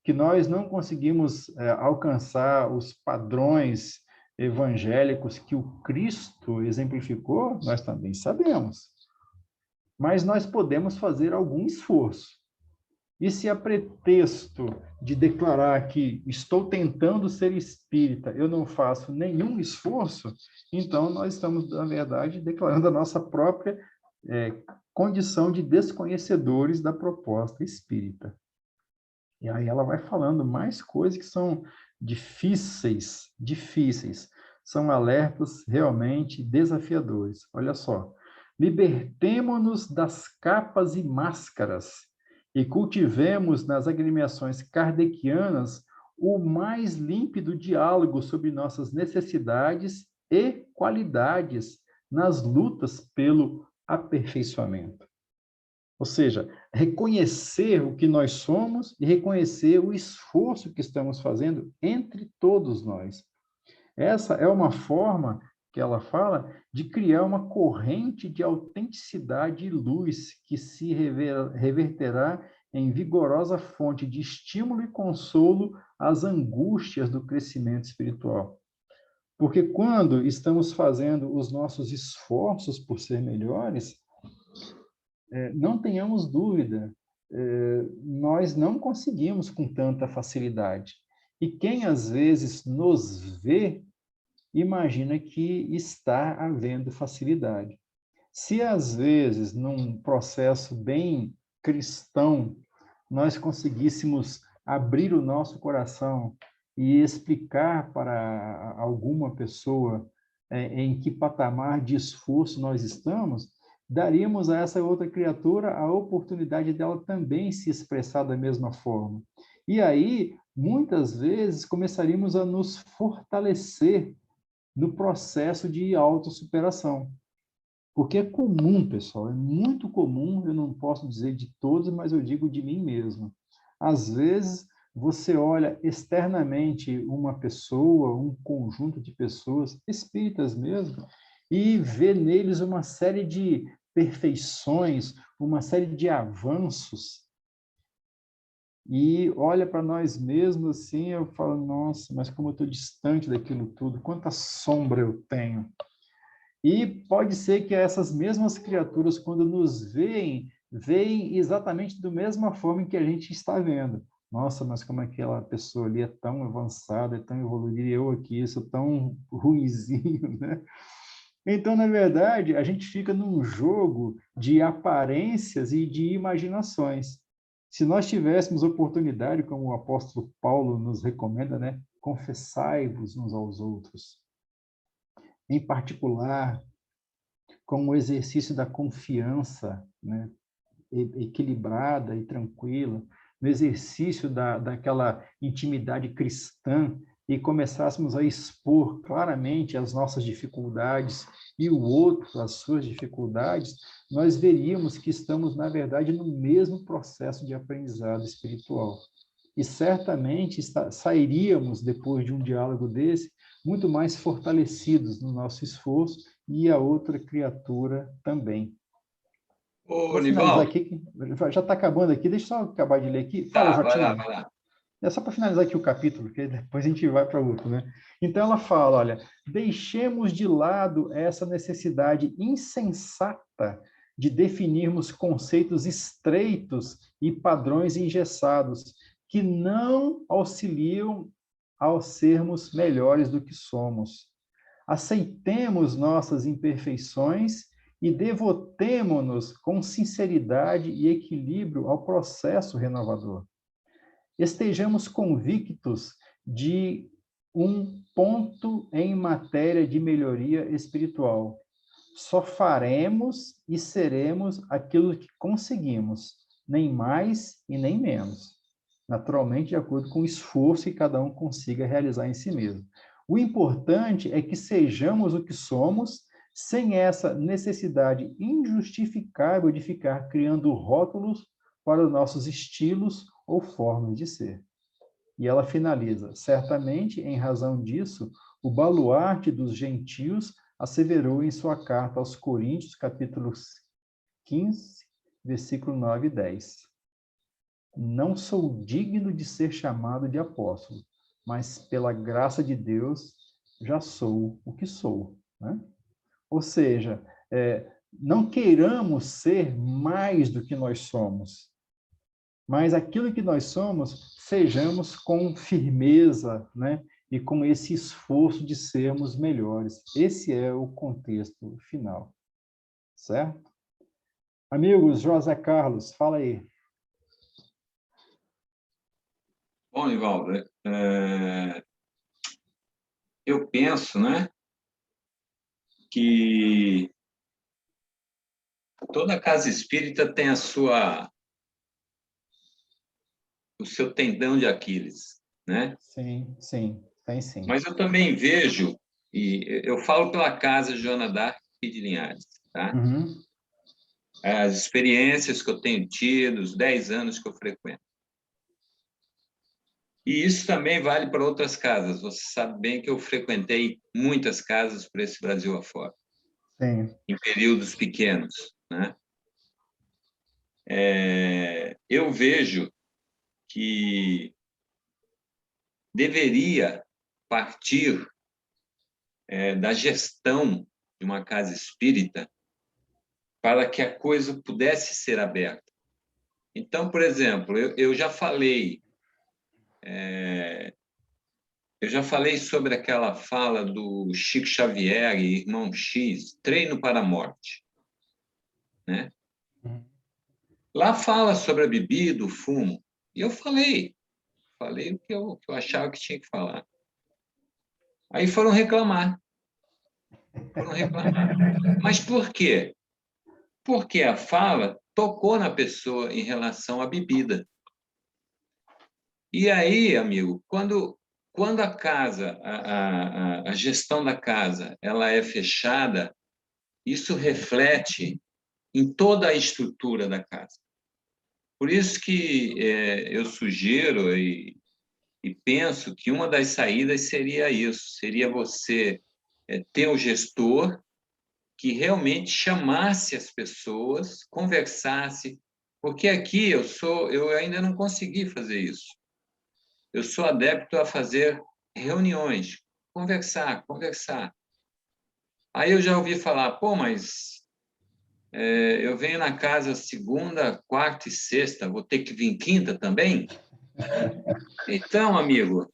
Que nós não conseguimos alcançar os padrões evangélicos que o Cristo exemplificou, nós também sabemos. Mas nós podemos fazer algum esforço. E se a pretexto de declarar que estou tentando ser espírita, eu não faço nenhum esforço, então nós estamos, na verdade, declarando a nossa própria condição de desconhecedores da proposta espírita. E aí ela vai falando mais coisas que são difíceis, são alertas realmente desafiadores. Olha só, libertemo-nos das capas e máscaras e cultivemos nas agremiações kardecianas o mais límpido diálogo sobre nossas necessidades e qualidades nas lutas pelo aperfeiçoamento. Ou seja, reconhecer o que nós somos e reconhecer o esforço que estamos fazendo entre todos nós. Essa é uma forma que ela fala de criar uma corrente de autenticidade e luz que se reverterá em vigorosa fonte de estímulo e consolo às angústias do crescimento espiritual. Porque quando estamos fazendo os nossos esforços por ser melhores, não tenhamos dúvida, nós não conseguimos com tanta facilidade. E quem às vezes nos vê, imagina que está havendo facilidade. Se às vezes, num processo bem cristão, nós conseguíssemos abrir o nosso coração e explicar para alguma pessoa em que patamar de esforço nós estamos, daríamos a essa outra criatura a oportunidade dela também se expressar da mesma forma. E aí, muitas vezes, começaríamos a nos fortalecer no processo de autossuperação. Porque é comum, pessoal, é muito comum, eu não posso dizer de todos, mas eu digo de mim mesmo. Às vezes, você olha externamente uma pessoa, um conjunto de pessoas, espíritas mesmo, e vê neles uma série de perfeições, uma série de avanços. E olha para nós mesmos assim, eu falo, nossa, mas como eu estou distante daquilo tudo, quanta sombra eu tenho. E pode ser que essas mesmas criaturas, quando nos veem exatamente da mesma forma que a gente está vendo. Nossa, mas como aquela pessoa ali é tão avançada, é tão evoluída, e eu aqui sou tão ruinzinho, né? Então, na verdade, a gente fica num jogo de aparências e de imaginações. Se nós tivéssemos oportunidade, como o apóstolo Paulo nos recomenda, né? Confessai-vos uns aos outros. Em particular, com o exercício da confiança, né? Equilibrada e tranquila, no exercício daquela intimidade cristã, e começássemos a expor claramente as nossas dificuldades e o outro as suas dificuldades, nós veríamos que estamos, na verdade, no mesmo processo de aprendizado espiritual. E certamente sairíamos, depois de um diálogo desse, muito mais fortalecidos no nosso esforço e a outra criatura também. Ô, Nivaldo. Aqui, já está acabando aqui, deixa eu só acabar de ler aqui. Fala, Tá, Jotinho. vai lá. É só para finalizar aqui o capítulo, porque depois a gente vai para outro, né? Então ela fala, olha, deixemos de lado essa necessidade insensata de definirmos conceitos estreitos e padrões engessados que não auxiliam ao sermos melhores do que somos. Aceitemos nossas imperfeições e devotemo-nos com sinceridade e equilíbrio ao processo renovador. Estejamos convictos de um ponto em matéria de melhoria espiritual. Só faremos e seremos aquilo que conseguimos, nem mais e nem menos. Naturalmente, de acordo com o esforço que cada um consiga realizar em si mesmo. O importante é que sejamos o que somos, sem essa necessidade injustificável de ficar criando rótulos para os nossos estilos ou formas de ser. E ela finaliza: certamente, em razão disso, o baluarte dos gentios asseverou em sua carta aos Coríntios, capítulo 15, versículo 9 e 10. Não sou digno de ser chamado de apóstolo, mas pela graça de Deus já sou o que sou, né? Ou seja, não queiramos ser mais do que nós somos, mas aquilo que nós somos, sejamos com firmeza, né? E com esse esforço de sermos melhores. Esse é o contexto final, certo? Amigos, José Carlos, fala aí. Bom, Nivaldo, eu penso, né, que toda casa espírita tem o seu tendão de Aquiles, né? Sim, sim, tem sim. Mas eu também vejo, e eu falo pela casa Joana d'Arc e de Linhares, tá? Uhum. As experiências que eu tenho tido, os 10 anos que eu frequento. E isso também vale para outras casas. Você sabe bem que eu frequentei muitas casas por esse Brasil afora. Sim. Em períodos pequenos, né? Eu vejo que deveria partir da gestão de uma casa espírita para que a coisa pudesse ser aberta. Então, por exemplo, eu já falei sobre aquela fala do Chico Xavier e Irmão X, Treino para a Morte, né? Lá fala sobre a bebida, o fumo, e eu falei o que eu achava que tinha que falar. Aí foram reclamar. Mas por quê? Porque a fala tocou na pessoa em relação à bebida. E aí, amigo, quando a casa, a gestão da casa, ela é fechada, isso reflete em toda a estrutura da casa. Por isso que eu sugiro e penso que uma das saídas seria isso, seria você ter o gestor que realmente chamasse as pessoas, conversasse, porque aqui eu ainda não consegui fazer isso. Eu sou adepto a fazer reuniões, conversar. Aí eu já ouvi falar, pô, mas eu venho na casa segunda, quarta e sexta, vou ter que vir quinta também? Então, amigo,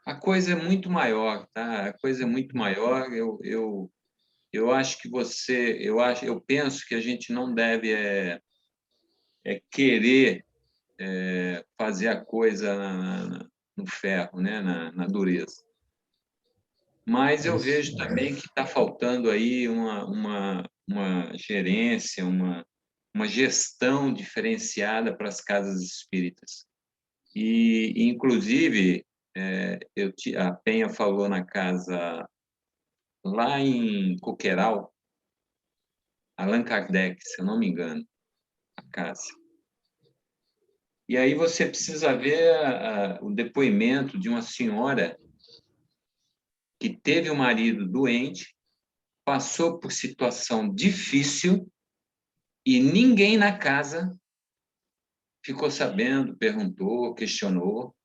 a coisa é muito maior, tá? A coisa é muito maior. Eu acho que eu penso que a gente não deve querer fazer a coisa no ferro, né? Na dureza. Mas eu vejo também que está faltando aí uma gerência, uma gestão diferenciada para as casas espíritas. E inclusive, a Penha falou na casa lá em Coqueiral, Allan Kardec, se eu não me engano, a casa. E aí você precisa ver o depoimento de uma senhora que teve um marido doente, passou por situação difícil e ninguém na casa ficou sabendo, perguntou, questionou.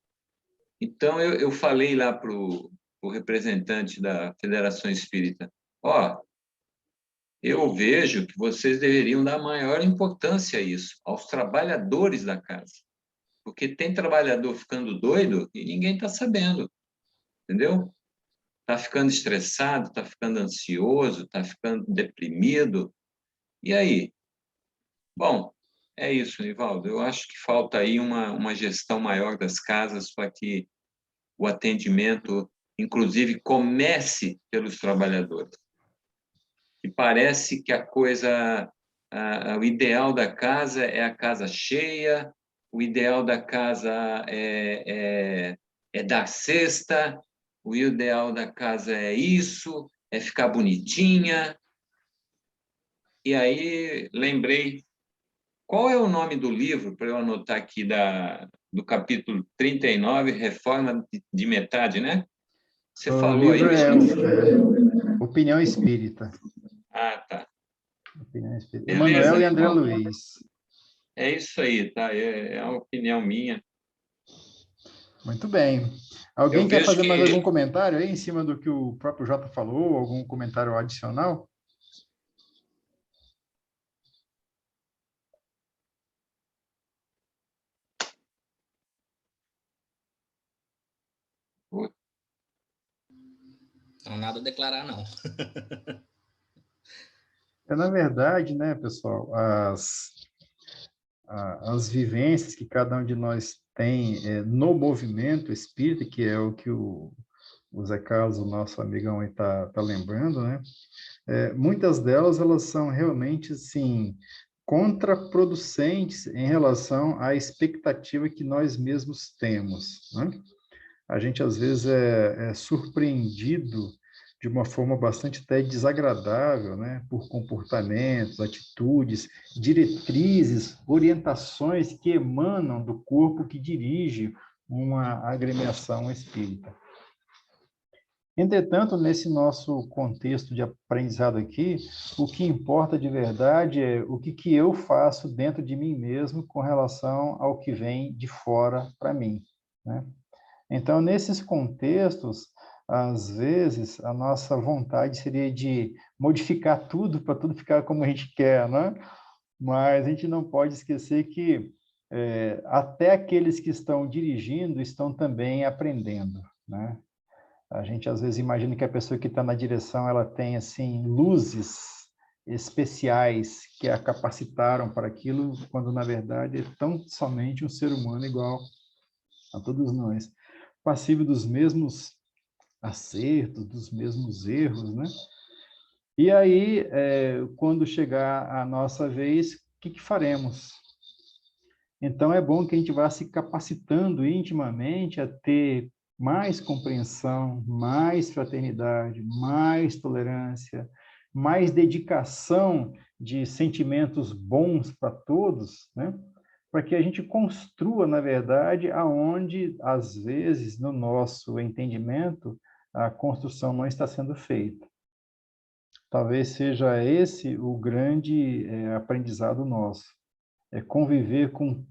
Então, eu falei lá para o representante da Federação Espírita, eu vejo que vocês deveriam dar maior importância a isso, aos trabalhadores da casa. Porque tem trabalhador ficando doido e ninguém está sabendo, entendeu? está ficando estressado, está ficando ansioso, está ficando deprimido. E aí? Bom, é isso, Nivaldo. Eu acho que falta aí uma gestão maior das casas para que o atendimento, inclusive, comece pelos trabalhadores. E parece que a coisa, o ideal da casa é a casa cheia, o ideal da casa é dar cesta, o ideal da casa é isso, é ficar bonitinha. E aí lembrei, qual é o nome do livro, para eu anotar aqui, do capítulo 39, Reforma de Metade, né? Você O falou aí? livro é Opinião Espírita. Ah, tá. Opinião Espírita. Beleza, Emanuel e André Nivaldo. Luiz. É isso aí, tá? É uma opinião minha. Muito bem. Eu Alguém quer vejo fazer mais algum que comentário aí em cima do que o próprio Jota falou? Algum comentário adicional? Não, nada a declarar, não. Na verdade, né, pessoal, as vivências que cada um de nós tem no movimento espírita, que é o que o Zé Carlos, o nosso amigão, está lembrando, né? Muitas delas, elas são realmente, assim, contraproducentes em relação à expectativa que nós mesmos temos, né? A gente, às vezes, é surpreendido de uma forma bastante até desagradável, né? Por comportamentos, atitudes, diretrizes, orientações que emanam do corpo que dirige uma agremiação espírita. Entretanto, nesse nosso contexto de aprendizado aqui, o que importa de verdade é o que eu faço dentro de mim mesmo com relação ao que vem de fora para mim, né? Então, nesses contextos, às vezes, a nossa vontade seria de modificar tudo para tudo ficar como a gente quer, né? Mas a gente não pode esquecer que até aqueles que estão dirigindo estão também aprendendo, né? A gente, às vezes, imagina que a pessoa que está na direção, ela tem, assim, luzes especiais que a capacitaram para aquilo, quando, na verdade, é tão somente um ser humano igual a todos nós, passível dos mesmos acertos, dos mesmos erros, né? E aí, quando chegar a nossa vez, o que faremos? Então, é bom que a gente vá se capacitando intimamente a ter mais compreensão, mais fraternidade, mais tolerância, mais dedicação de sentimentos bons para todos, né? Para que a gente construa, na verdade, aonde, às vezes, no nosso entendimento, a construção não está sendo feita. Talvez seja esse o grande aprendizado nosso, é conviver com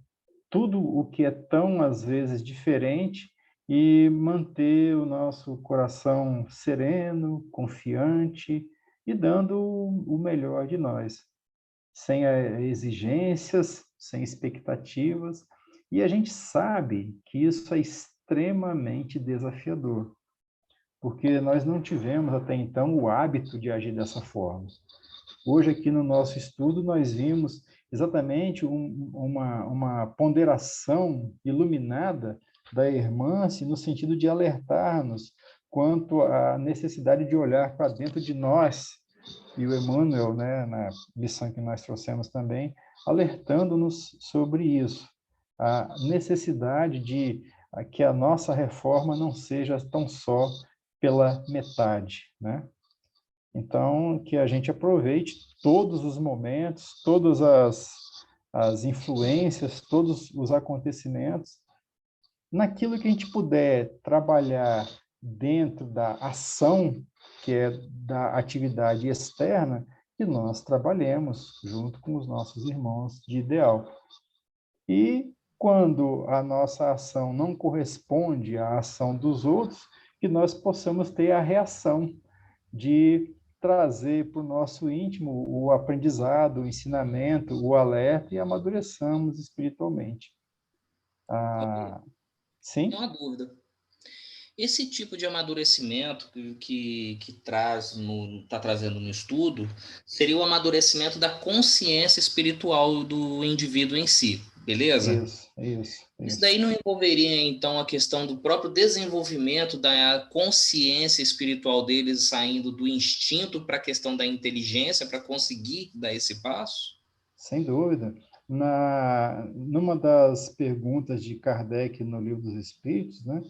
tudo o que é tão, às vezes, diferente e manter o nosso coração sereno, confiante e dando o melhor de nós, sem exigências, sem expectativas. E a gente sabe que isso é extremamente desafiador, porque nós não tivemos até então o hábito de agir dessa forma. Hoje, aqui no nosso estudo, nós vimos exatamente uma ponderação iluminada da Irmã-se no sentido de alertar-nos quanto à necessidade de olhar para dentro de nós, e o Emmanuel, né, na missão que nós trouxemos também, alertando-nos sobre isso, a necessidade de que a nossa reforma não seja tão só pela metade, né? Então, que a gente aproveite todos os momentos, todas as influências, todos os acontecimentos, naquilo que a gente puder trabalhar dentro da ação, que é da atividade externa, que nós trabalhemos junto com os nossos irmãos de ideal. E quando a nossa ação não corresponde à ação dos outros, que nós possamos ter a reação de trazer para o nosso íntimo o aprendizado, o ensinamento, o alerta e amadureçamos espiritualmente. Sim? Uma dúvida. Esse tipo de amadurecimento que está trazendo no estudo seria o amadurecimento da consciência espiritual do indivíduo em si, beleza? Isso daí não envolveria, então, a questão do próprio desenvolvimento da consciência espiritual deles saindo do instinto para a questão da inteligência para conseguir dar esse passo? Sem dúvida. Numa das perguntas de Kardec no Livro dos Espíritos, né,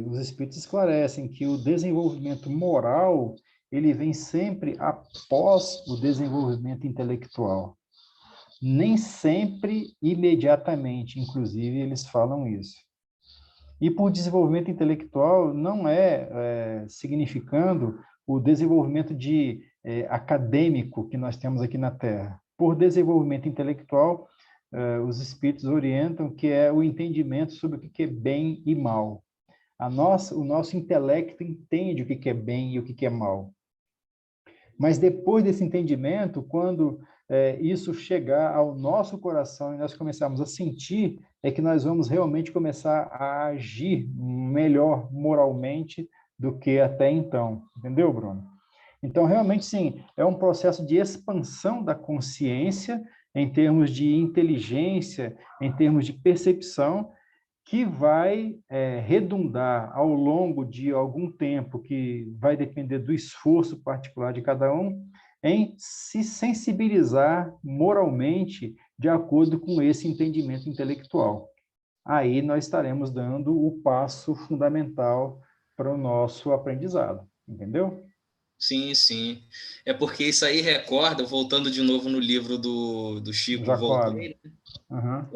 os Espíritos esclarecem que o desenvolvimento moral ele vem sempre após o desenvolvimento intelectual. Nem sempre imediatamente, inclusive, eles falam isso. E por desenvolvimento intelectual não significando o desenvolvimento acadêmico que nós temos aqui na Terra. Por desenvolvimento intelectual, os espíritos orientam que é o entendimento sobre o que é bem e mal. O nosso intelecto entende o que é bem e o que é mal. Mas depois desse entendimento, quando isso chegar ao nosso coração e nós começarmos a sentir, é que nós vamos realmente começar a agir melhor moralmente do que até então. Entendeu, Bruno? Então, realmente, sim, é um processo de expansão da consciência em termos de inteligência, em termos de percepção, que vai redundar ao longo de algum tempo, que vai depender do esforço particular de cada um, em se sensibilizar moralmente de acordo com esse entendimento intelectual. Aí nós estaremos dando o passo fundamental para o nosso aprendizado, entendeu? Sim, sim. É porque isso aí recorda, voltando de novo no livro do Chico, voltei, né? Uhum.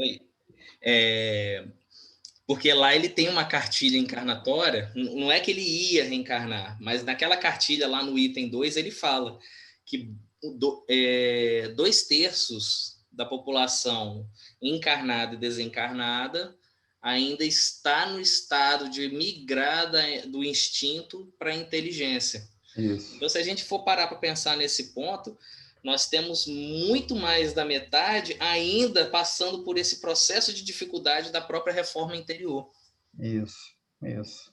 Porque lá ele tem uma cartilha encarnatória, não é que ele ia reencarnar, mas naquela cartilha lá no item 2 ele fala que 2/3 da população encarnada e desencarnada ainda está no estado de migrar do instinto para a inteligência. Isso. Então, se a gente for parar para pensar nesse ponto, nós temos muito mais da metade ainda passando por esse processo de dificuldade da própria reforma interior. Isso. Por isso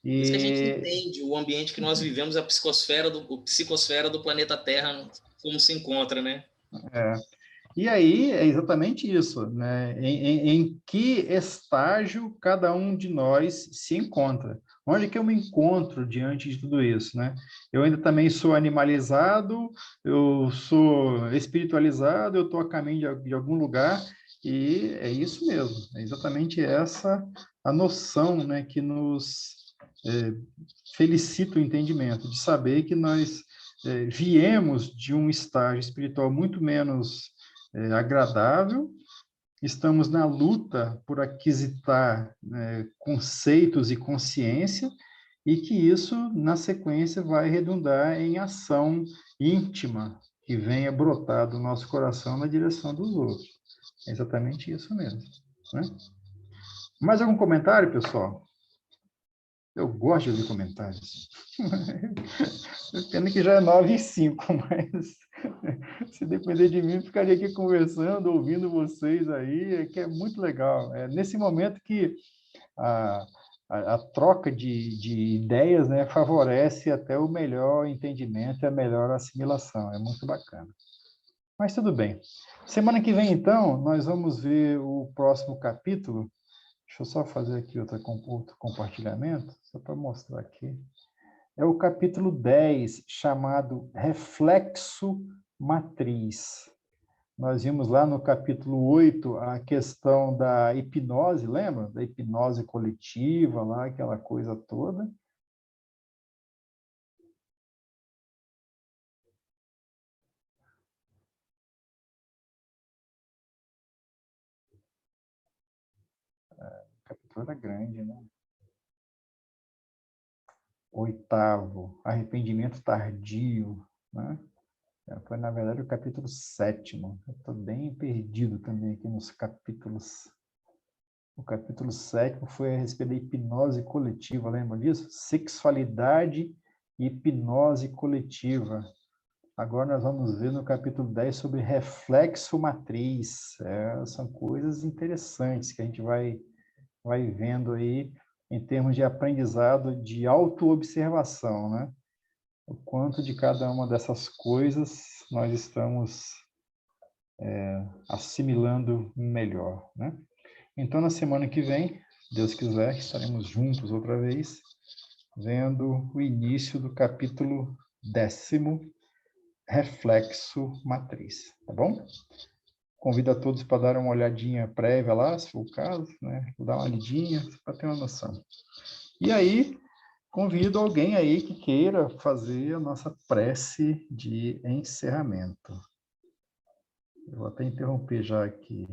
que a gente entende o ambiente que nós vivemos, a psicosfera do planeta Terra, como se encontra, né? E aí é exatamente isso, né? Em que estágio cada um de nós se encontra? Onde que eu me encontro diante de tudo isso, né? Eu ainda também sou animalizado, eu sou espiritualizado, eu estou a caminho de algum lugar, e é isso mesmo, é exatamente essa a noção, né, que nos felicita o entendimento, de saber que nós viemos de um estágio espiritual muito menos agradável, estamos na luta por aquisitar conceitos e consciência, e que isso, na sequência, vai redundar em ação íntima que venha brotar do nosso coração na direção dos outros. É exatamente isso mesmo, né? Mais algum comentário, pessoal? Eu gosto de ouvir comentários. Pena que já é 9h05, mas se depender de mim, ficaria aqui conversando, ouvindo vocês aí, que é muito legal. É nesse momento que a troca de ideias, né, favorece até o melhor entendimento e a melhor assimilação. É muito bacana. Mas tudo bem. Semana que vem, então, nós vamos ver o próximo capítulo. Deixa eu só fazer aqui outro compartilhamento, só para mostrar aqui. É o capítulo 10, chamado Reflexo Matriz. Nós vimos lá no capítulo 8 a questão da hipnose, lembra? Da hipnose coletiva, lá, aquela coisa toda. O capítulo era grande, né? 8º, arrependimento tardio, né? Foi, na verdade, o capítulo 7º. Eu estou bem perdido também aqui nos capítulos. O capítulo 7º foi a respeito da hipnose coletiva, lembra disso? Sexualidade e hipnose coletiva. Agora nós vamos ver no capítulo 10 sobre reflexo matriz. São coisas interessantes que a gente vai vendo aí em termos de aprendizado, de autoobservação, né? O quanto de cada uma dessas coisas nós estamos assimilando melhor, né? Então, na semana que vem, se Deus quiser, estaremos juntos outra vez, vendo o início do capítulo 10º, Reflexo Matriz, tá bom? Convido a todos para dar uma olhadinha prévia lá, se for o caso, né? Vou dar uma lidinha para ter uma noção. E aí, convido alguém aí que queira fazer a nossa prece de encerramento. Eu vou até interromper já aqui